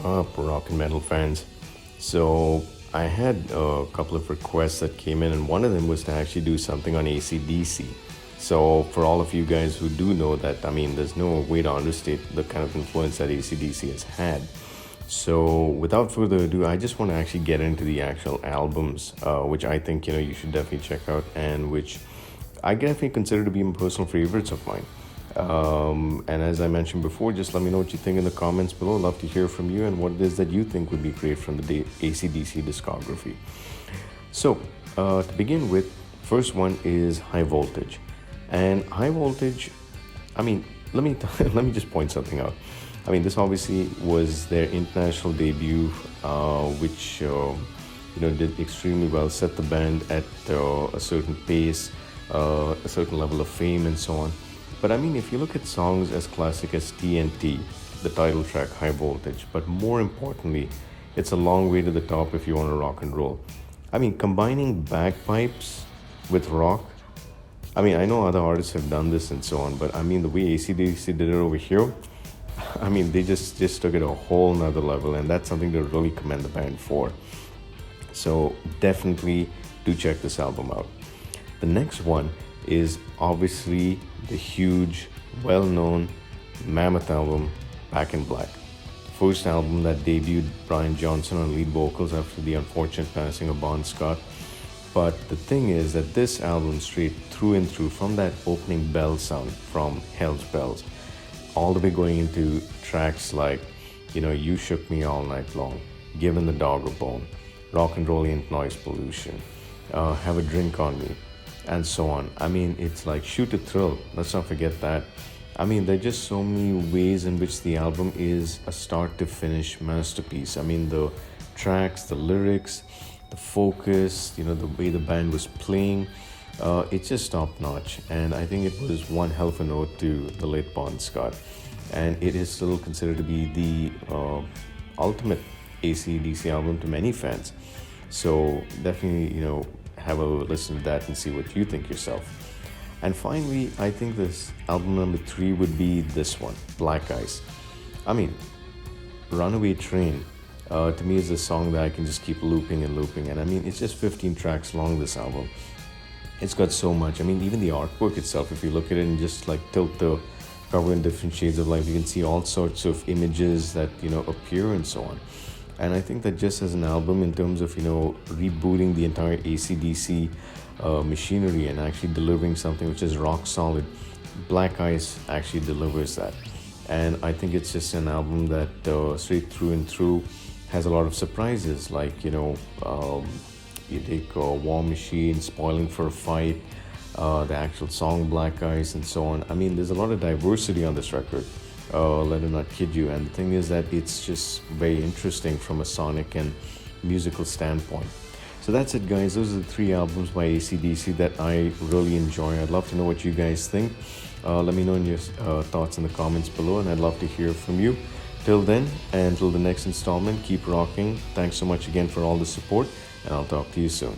up, rock and metal fans? So, I had a couple of requests that came in, and one of them was to actually do something on AC/DC. So, for all of you guys who do know that, I mean, there's no way to understate the kind of influence that AC/DC has had. So, without further ado, I just want to actually get into the actual albums, which I think you should definitely check out, and which I definitely consider to be personal favorites of mine. And as I mentioned before, just let me know what you think in the comments below. Love to hear from you and what it is that you think would be great from the AC/DC discography. So, to begin with, first one is High Voltage. And High Voltage, I mean, let me let me just point something out. I mean, this obviously was their international debut, which did extremely well, set the band at a certain pace, a certain level of fame, and so on. But I mean, if you look at songs as classic as TNT, the title track High Voltage, but more importantly, it's a long way to the top if you want to rock and roll. I mean, combining bagpipes with rock, I mean, I know other artists have done this and so on, but I mean, the way AC/DC did it over here, I mean, they just took it a whole nother level, and that's something to really commend the band for. So definitely do check this album out. The next one is obviously the huge, well-known mammoth album, Back in Black. First album that debuted Brian Johnson on lead vocals after the unfortunate passing of Bon Scott. But the thing is that this album, straight through and through, from that opening bell sound from Hell's Bells, all the way going into tracks like, You Shook Me All Night Long, Giving the Dog a Bone, Rock and Roll Ain't Noise Pollution, Have a Drink on Me, and so on. I mean, it's like Shoot to Thrill. Let's not forget that. I mean, there are just so many ways in which the album is a start to finish masterpiece. I mean, the tracks, the lyrics, the focus, the way the band was playing, it's just top notch. And I think it was one hell of a note to the late Bon Scott. And it is still considered to be the ultimate AC/DC album to many fans. So definitely, have a listen to that and see what you think yourself. And finally, I think this album number 3 would be this one, Black Ice. I mean, Runaway Train, to me is a song that I can just keep looping and looping. And I mean, it's just 15 tracks long, this album. It's got so much. I mean, even the artwork itself, if you look at it and just like tilt the cover in different shades of light, you can see all sorts of images that, appear and so on. And I think that just as an album, in terms of, rebooting the entire AC/DC machinery and actually delivering something which is rock solid, Black Ice actually delivers that. And I think it's just an album that straight through and through has a lot of surprises, like, you take War Machine, Spoiling for a Fight, the actual song Black Ice, and so on. I mean, there's a lot of diversity on this record. Let it not kid you. And the thing is that it's just very interesting from a sonic and musical standpoint. So that's it, guys. Those are the 3 albums by AC/DC that I really enjoy. I'd love to know what you guys think. Let me know your thoughts in the comments below, and I'd love to hear from you. Till then, and till the next installment, keep rocking. Thanks so much again for all the support, and I'll talk to you soon.